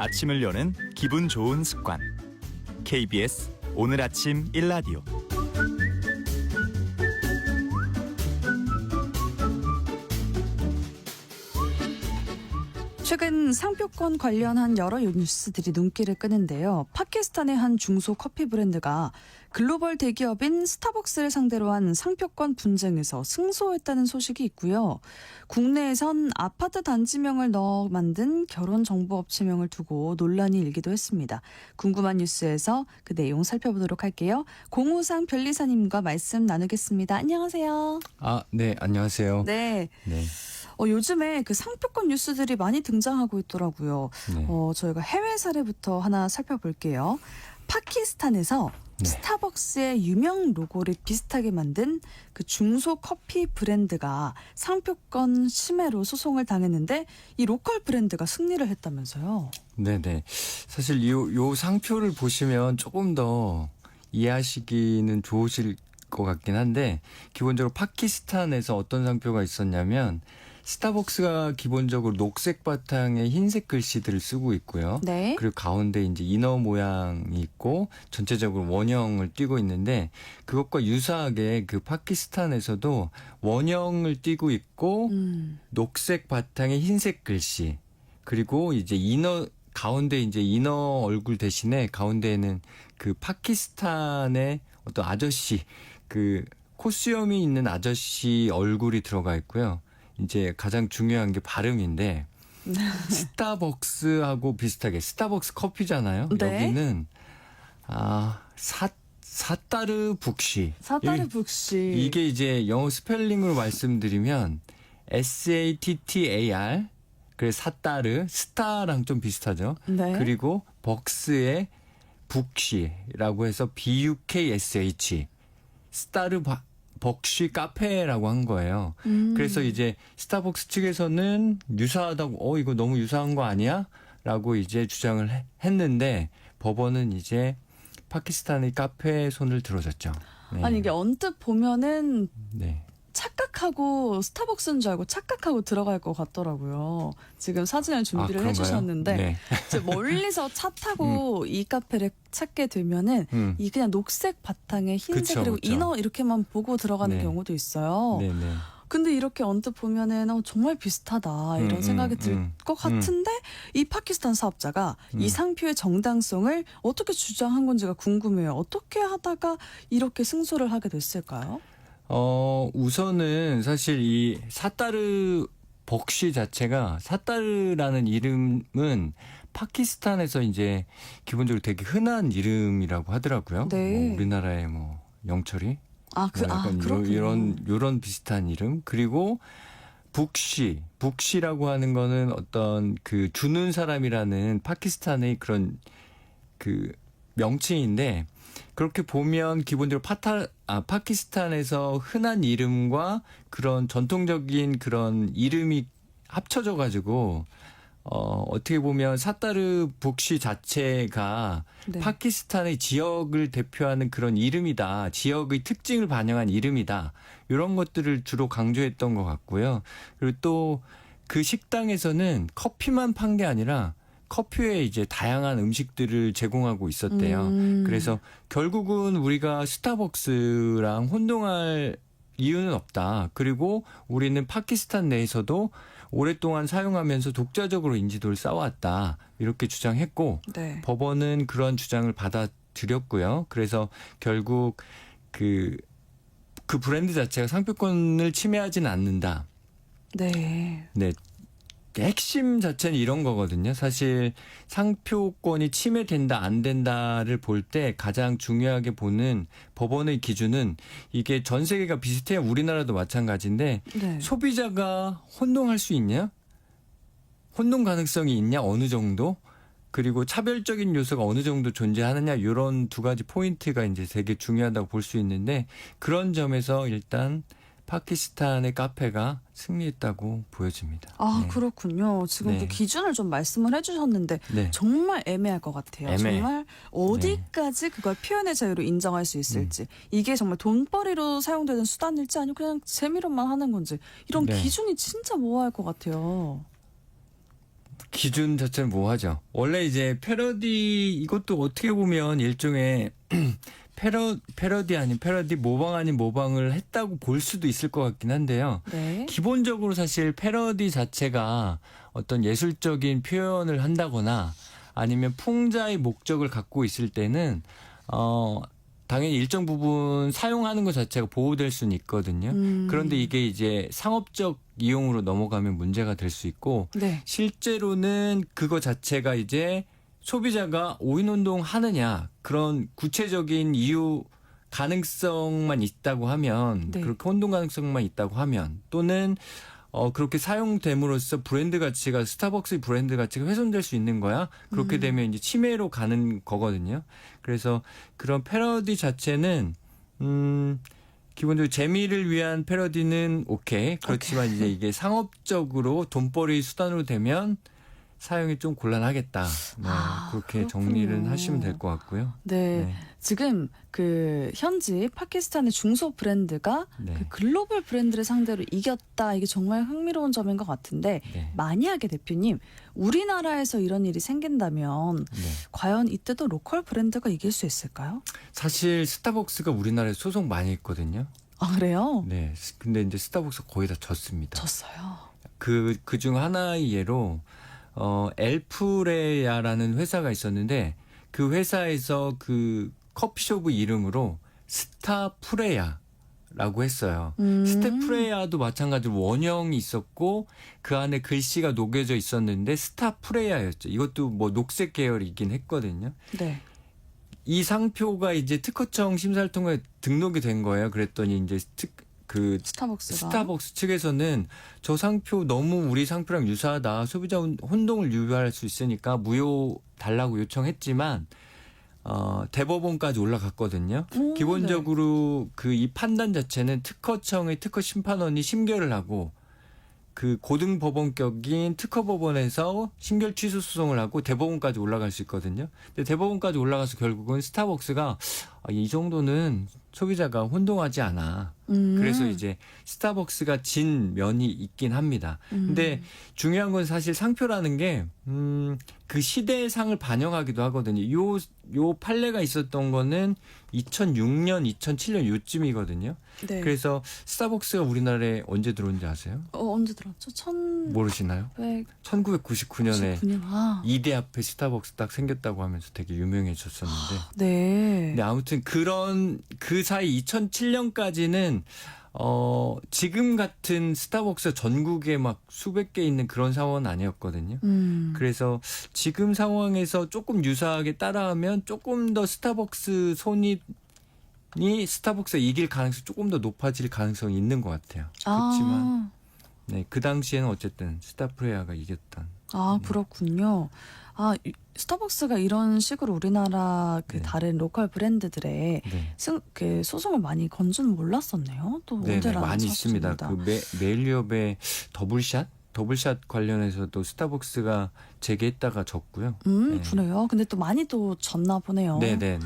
아침을 여는 기분 좋은 습관. KBS 오늘 아침 1라디오. 최근 상표권 관련한 여러 뉴스들이 눈길을 끄는데요. 파키스탄의 한 중소 커피 브랜드가 글로벌 대기업인 스타벅스를 상대로 한 상표권 분쟁에서 승소했다는 소식이 있고요. 국내에선 아파트 단지명을 넣어 만든 결혼정보업체명을 두고 논란이 일기도 했습니다. 궁금한 뉴스에서 그 내용 살펴보도록 할게요. 공우상 변리사님과 말씀 나누겠습니다. 안녕하세요. 네, 안녕하세요. 네. 네. 요즘에 그 상표권 뉴스들이 많이 등장하고 있더라고요. 네. 저희가 해외 사례부터 하나 살펴볼게요. 파키스탄에서 네. 스타벅스의 유명 로고를 비슷하게 만든 그 중소 커피 브랜드가 상표권 침해로 소송을 당했는데 이 로컬 브랜드가 승리를 했다면서요. 네네. 사실 요 상표를 보시면 조금 더 이해하시기는 좋으실 것 같긴 한데, 기본적으로 파키스탄에서 어떤 상표가 있었냐면, 스타벅스가 기본적으로 녹색 바탕에 흰색 글씨들을 쓰고 있고요. 네. 그리고 가운데 이제 인어 모양이 있고 전체적으로 원형을 띠고 있는데, 그것과 유사하게 그 파키스탄에서도 원형을 띠고 있고 녹색 바탕에 흰색 글씨, 그리고 이제 가운데 이제 인어 얼굴 대신에 가운데에는 그 파키스탄의 어떤 아저씨, 그 코수염이 있는 아저씨 얼굴이 들어가 있고요. 이제 가장 중요한 게 발음인데, 스타벅스하고 비슷하게 스타벅스 커피잖아요. 네. 여기는 사따르 북시. 사따르 북시. 이게 이제 영어 스펠링으로 말씀드리면 SATTAR. 그래서 사따르, 스타랑 좀 비슷하죠. 네. 그리고 벅스의 북시라고 해서 BUKSH. 스타르 벅시 카페라고 한 거예요. 그래서 이제 스타벅스 측에서는 유사하다고, 이거 너무 유사한 거 아니야? 라고 이제 주장을 했는데, 법원은 이제 파키스탄의 카페에 손을 들어줬죠. 네. 아니 이게 언뜻 보면은 네. 착각하고 스타벅스인 줄 알고 착각하고 들어갈 것 같더라고요. 지금 사진을 준비를 그런가요? 해주셨는데 네. 이제 멀리서 차 타고 이 카페를 찾게 되면은 이 그냥 녹색 바탕에 흰색 그쵸, 그리고 그쵸. 인어 이렇게만 보고 들어가는 네. 경우도 있어요. 네네. 근데 이렇게 언뜻 보면은 정말 비슷하다 이런 생각이 들 것 같은데 이 파키스탄 사업자가 이 상표의 정당성을 어떻게 주장한 건지가 궁금해요. 어떻게 하다가 이렇게 승소를 하게 됐을까요? 우선은 사실 이 사따르 벅시 자체가, 사따르라는 이름은 파키스탄에서 이제 기본적으로 되게 흔한 이름이라고 하더라고요. 네. 뭐 우리나라의 영철이. 약간 그렇군요. 이런 비슷한 이름. 그리고 북시라고 하는 거는 어떤 그 주는 사람이라는 파키스탄의 그런 그 명칭인데, 그렇게 보면 기본적으로 파키스탄에서 흔한 이름과 그런 전통적인 그런 이름이 합쳐져 가지고 어떻게 보면 사따르 북시 자체가 네. 파키스탄의 지역을 대표하는 그런 이름이다. 지역의 특징을 반영한 이름이다. 이런 것들을 주로 강조했던 것 같고요. 그리고 또 그 식당에서는 커피만 판 게 아니라 커피 외에 이제 다양한 음식들을 제공하고 있었대요. 그래서 결국은 우리가 스타벅스랑 혼동할 이유는 없다. 그리고 우리는 파키스탄 내에서도 오랫동안 사용하면서 독자적으로 인지도를 쌓아왔다. 이렇게 주장했고, 네. 법원은 그런 주장을 받아들였고요. 그래서 결국 그 브랜드 자체가 상표권을 침해하지는 않는다. 네. 네. 핵심 자체는 이런 거거든요. 사실 상표권이 침해된다 안 된다를 볼 때 가장 중요하게 보는 법원의 기준은, 이게 전 세계가 비슷해요. 우리나라도 마찬가지인데, 네. 소비자가 혼동할 수 있냐? 혼동 가능성이 있냐? 어느 정도? 그리고 차별적인 요소가 어느 정도 존재하느냐? 이런 두 가지 포인트가 이제 되게 중요하다고 볼 수 있는데, 그런 점에서 일단 파키스탄의 카페가 승리했다고 보여집니다. 네. 그렇군요. 지금 네. 그 기준을 좀 말씀을 해주셨는데 네. 정말 애매할 것 같아요. 애매해. 정말 어디까지 그걸 표현의 자유로 인정할 수 있을지, 이게 정말 돈벌이로 사용되는 수단일지 아니면 그냥 재미로만 하는 건지, 이런 네. 기준이 진짜 모호할 것 같아요. 기준 자체는 뭐하죠? 원래 이제 패러디 이것도 어떻게 보면 일종의 패러디 아닌 패러디, 모방 아닌 모방을 했다고 볼 수도 있을 것 같긴 한데요. 네. 기본적으로 사실 패러디 자체가 어떤 예술적인 표현을 한다거나 아니면 풍자의 목적을 갖고 있을 때는 당연히 일정 부분 사용하는 것 자체가 보호될 수는 있거든요. 그런데 이게 이제 상업적 이용으로 넘어가면 문제가 될 수 있고 네. 실제로는 그거 자체가 이제 소비자가 오인운동 하느냐 그런 구체적인 이유 가능성만 있다고 하면 네. 그렇게 혼동 가능성만 있다고 하면 또는 그렇게 사용됨으로써 브랜드 가치가 스타벅스의 브랜드 가치가 훼손될 수 있는 거야. 그렇게 되면 이제 침해로 가는 거거든요. 그래서 그런 패러디 자체는 기본적으로 재미를 위한 패러디는 오케이. 그렇지만 이제 이게 상업적으로 돈벌이 수단으로 되면 사용이 좀 곤란하겠다. 네, 그렇게 그렇군요. 정리를 하시면 될 것 같고요. 네. 네. 지금 그 현지 파키스탄의 중소 브랜드가 네. 그 글로벌 브랜드를 상대로 이겼다. 이게 정말 흥미로운 점인 것 같은데 네. 만약에 대표님 우리나라에서 이런 일이 생긴다면 네. 과연 이때도 로컬 브랜드가 이길 수 있을까요? 사실 스타벅스가 우리나라에 소송 많이 했거든요. 아 그래요? 네. 근데 이제 스타벅스 거의 다 졌습니다. 졌어요. 그중 하나의 예로 엘프레야라는 회사가 있었는데 그 회사에서 그 커피숍 이름으로 스타프레야라고 했어요. 스테프레야도 마찬가지로 원형이 있었고 그 안에 글씨가 녹여져 있었는데 스타프레야였죠. 이것도 뭐 녹색 계열이긴 했거든요. 네. 이 상표가 이제 특허청 심사를 통해 등록이 된 거예요. 그랬더니 이제 스타벅스 측에서는 저 상표 너무 우리 상표랑 유사하다. 소비자 혼동을 유발할 수 있으니까 무효 달라고 요청했지만 대법원까지 올라갔거든요. 기본적으로 그 이 판단 자체는 특허청의 특허 심판원이 심결을 하고 그 고등법원격인 특허법원에서 심결 취소 소송을 하고 대법원까지 올라갈 수 있거든요. 근데 대법원까지 올라가서 결국은 스타벅스가 이 정도는 소비자가 혼동하지 않아. 그래서 이제 스타벅스가 진 면이 있긴 합니다. 근데 중요한 건 사실 상표라는 게 그 시대상을 반영하기도 하거든요. 요 판례가 있었던 거는 2006년, 2007년 요쯤이거든요. 네. 그래서 스타벅스가 우리나라에 언제 들어온지 아세요? 언제 들었죠? 모르시나요? 1999년에 1999년. 이대 앞에 스타벅스 딱 생겼다고 하면서 되게 유명해졌었는데. 네. 근데 아무튼 그 사이 2007년까지는 지금 같은 스타벅스 전국에 막 수백 개 있는 그런 상황은 아니었거든요. 그래서 지금 상황에서 조금 유사하게 따라하면 조금 더 스타벅스 손익이 스타벅스가 이길 가능성이 조금 더 높아질 가능성이 있는 것 같아요. 그렇지만 네, 그 당시에는 어쨌든 스타프레야가 이겼던. 그렇군요. 스타벅스가 이런 식으로 우리나라 그 네. 다른 로컬 브랜드들의 네. 그 소송을 많이 건 줄은 몰랐었네요. 또 네네, 언제나 많이 있습니다. 찾아줍니다. 그 메일리업의 더블샷 관련해서도 스타벅스가 재개했다가 졌고요. 네. 그래요. 근데 또 많이 또 졌나 보네요. 네네네.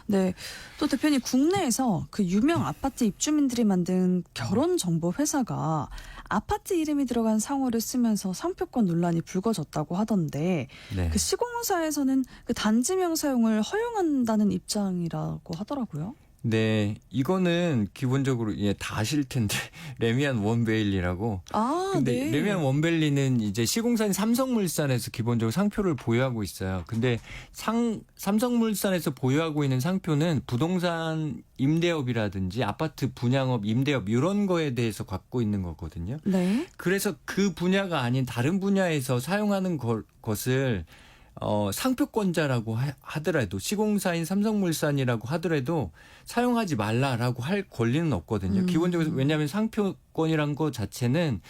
네. 또 대표님 국내에서 그 유명 아파트 입주민들이 만든 결혼 정보 회사가 아파트 이름이 들어간 상호를 쓰면서 상표권 논란이 불거졌다고 하던데 네. 그 시공사에서는 그 단지명 사용을 허용한다는 입장이라고 하더라고요. 네, 이거는 기본적으로 다 아실 텐데 레미안 원베일리라고. 근데 네. 레미안 원베일리는 이제 시공사인 삼성물산에서 기본적으로 상표를 보유하고 있어요. 근데 삼성물산에서 보유하고 있는 상표는 부동산 임대업이라든지 아파트 분양업, 임대업 이런 거에 대해서 갖고 있는 거거든요. 네. 그래서 그 분야가 아닌 다른 분야에서 사용하는 것을 상표권자라고 하더라도 시공사인 삼성물산이라고 하더라도 사용하지 말라라고 할 권리는 없거든요. 기본적으로 왜냐하면 상표권이란 것 자체는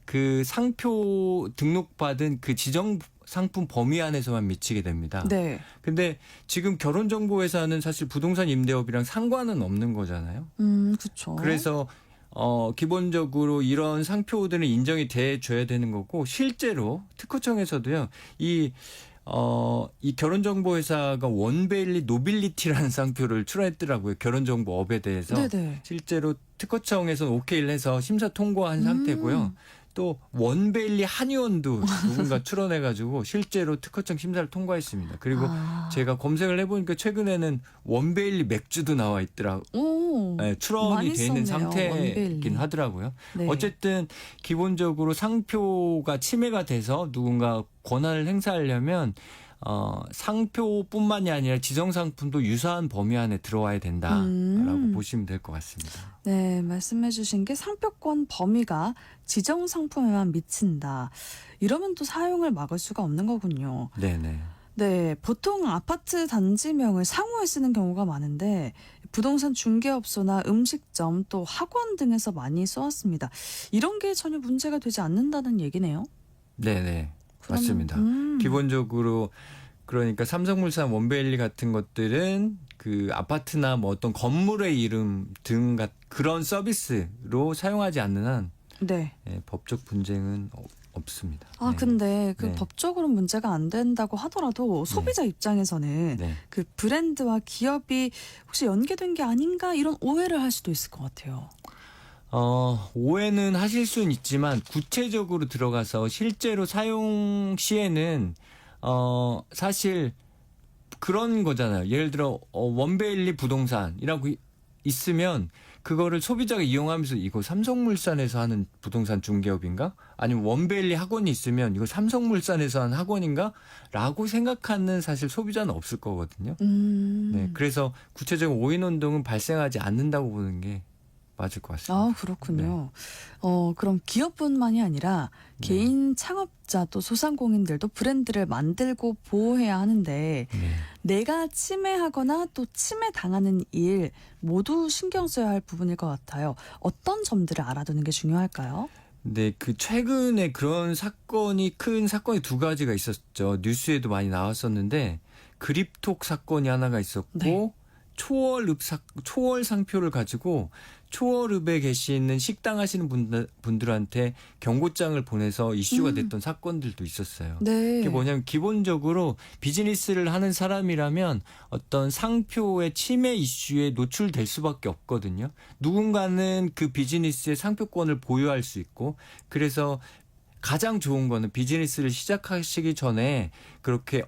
그 상표 등록받은 그 지정 상품 범위 안에서만 미치게 됩니다. 네. 근데 지금 결혼정보회사는 사실 부동산 임대업이랑 상관은 없는 거잖아요. 그렇죠. 그래서 기본적으로 이런 상표들은 인정이 돼줘야 되는 거고 실제로 특허청에서도요. 이 결혼정보회사가 원베일리 노빌리티라는 상표를 출하했더라고요. 결혼정보업에 대해서. 네네. 실제로 특허청에서는 오케이를 해서 심사 통과한 상태고요. 또 원베일리 한의원도 누군가 출원해가지고 실제로 특허청 심사를 통과했습니다. 그리고 제가 검색을 해보니까 최근에는 원베일리 맥주도 나와 있더라고요. 오, 네, 출원이 많이 돼 있는 썼네요, 상태이긴 원베일리. 하더라고요. 네. 어쨌든 기본적으로 상표가 침해가 돼서 누군가 권한을 행사하려면 상표뿐만이 아니라 지정상품도 유사한 범위 안에 들어와야 된다라고 보시면 될 것 같습니다. 네, 말씀해주신 게 상표권 범위가 지정 상품에만 미친다. 이러면 또 사용을 막을 수가 없는 거군요. 네네. 네, 보통 아파트 단지명을 상호에 쓰는 경우가 많은데 부동산 중개업소나 음식점 또 학원 등에서 많이 써왔습니다. 이런 게 전혀 문제가 되지 않는다는 얘기네요. 네네. 그러면, 맞습니다. 기본적으로 그러니까 삼성물산 원베일리 같은 것들은 그 아파트나 뭐 어떤 건물의 이름 등 그런 서비스로 사용하지 않는 한 네. 법적 분쟁은 없습니다. 아, 네. 근데 그 네. 법적으로는 문제가 안 된다고 하더라도 소비자 입장에서는 네. 그 브랜드와 기업이 혹시 연계된 게 아닌가 이런 오해를 할 수도 있을 것 같아요. 오해는 하실 수는 있지만 구체적으로 들어가서 실제로 사용 시에는 사실 그런 거잖아요. 예를 들어 원베일리 부동산이라고 있으면 그거를 소비자가 이용하면서 이거 삼성물산에서 하는 부동산 중개업인가? 아니면 원베일리 학원이 있으면 이거 삼성물산에서 하는 학원인가? 라고 생각하는 사실 소비자는 없을 거거든요. 네, 그래서 구체적인 오인운동은 발생하지 않는다고 보는 게 맞을 것 같습니다. 아, 그렇군요. 그럼 기업뿐만이 아니라 개인 창업자 또 소상공인들도 브랜드를 만들고 보호해야 하는데 네. 내가 침해하거나 또 침해당하는 일 모두 신경 써야 할 부분일 것 같아요. 어떤 점들을 알아두는 게 중요할까요? 네, 그 최근에 그런 큰 사건이 두 가지가 있었죠. 뉴스에도 많이 나왔었는데 그립톡 사건이 하나가 있었고 네. 초월 상표를 가지고 초월읍에 계시는 식당 하시는 분들한테 경고장을 보내서 이슈가 됐던 사건들도 있었어요. 네. 이게 뭐냐면 기본적으로 비즈니스를 하는 사람이라면 어떤 상표의 침해 이슈에 노출될 수밖에 없거든요. 누군가는 그 비즈니스의 상표권을 보유할 수 있고 그래서 가장 좋은 거는 비즈니스를 시작하시기 전에 그렇게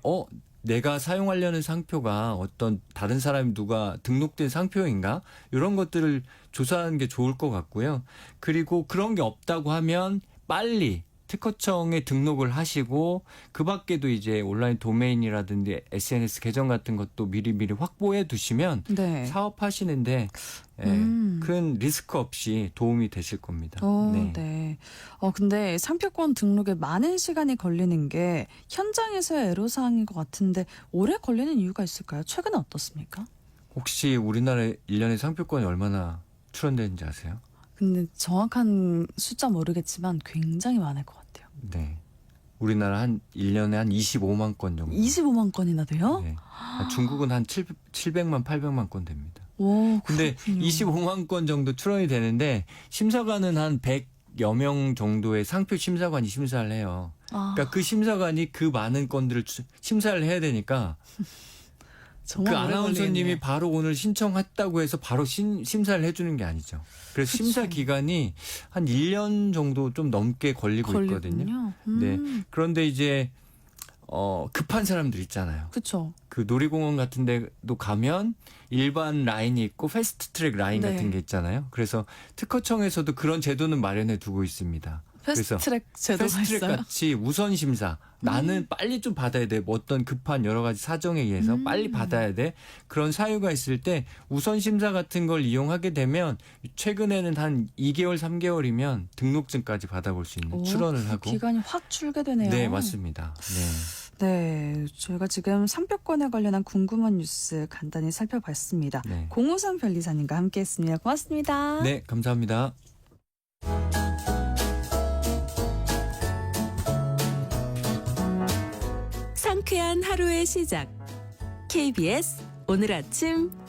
내가 사용하려는 상표가 어떤 다른 사람이 누가 등록된 상표인가? 이런 것들을 조사하는 게 좋을 것 같고요. 그리고 그런 게 없다고 하면 빨리 특허청에 등록을 하시고 그 밖에도 이제 온라인 도메인이라든지 SNS 계정 같은 것도 미리미리 확보해 두시면 네. 사업하시는데 큰 리스크 없이 도움이 되실 겁니다. 네. 근데 상표권 등록에 많은 시간이 걸리는 게 현장에서의 애로사항인 것 같은데 오래 걸리는 이유가 있을까요? 최근에 어떻습니까? 혹시 우리나라 1년에 상표권이 얼마나 출원되는지 아세요? 근데 정확한 숫자 모르겠지만 굉장히 많을 것 같아요. 네. 우리나라 1년에 한 25만 건 정도. 25만 건이나 돼요? 네. 중국은 한 700만, 800만 건 됩니다. 오, 근데 그렇군요. 25만 건 정도 출원이 되는데 심사관은 한 100여 명 정도의 상표 심사관이 심사를 해요. 그러니까 그 심사관이 그 많은 건들을 심사를 해야 되니까 정말 그 오래 아나운서님이 걸리겠네요. 바로 오늘 신청했다고 해서 바로 심사를 해주는 게 아니죠. 그래서 그쵸. 심사 기간이 한 1년 정도 좀 넘게 걸리고 있거든요. 걸리군요. 네. 그런데 이제 급한 사람들 있잖아요. 그렇죠. 그 놀이공원 같은 데도 가면 일반 라인이 있고 패스트트랙 라인 네. 같은 게 있잖아요. 그래서 특허청에서도 그런 제도는 마련해 두고 있습니다. 패스트트랙 제도가 패스트트랙 있어요? 같이 우선 심사. 나는 빨리 좀 받아야 돼. 뭐 어떤 급한 여러 가지 사정에 의해서 빨리 받아야 돼. 그런 사유가 있을 때 우선 심사 같은 걸 이용하게 되면 최근에는 한 2개월, 3개월이면 등록증까지 받아볼 수 있는 출원을 하고. 기간이 확 줄게 되네요. 네, 맞습니다. 네. 네, 저희가 지금 상표권에 관련한 궁금한 뉴스 간단히 살펴봤습니다. 네. 053 변리사님과 함께했습니다. 고맙습니다. 네, 감사합니다. 상쾌한 하루의 시작. KBS 오늘 아침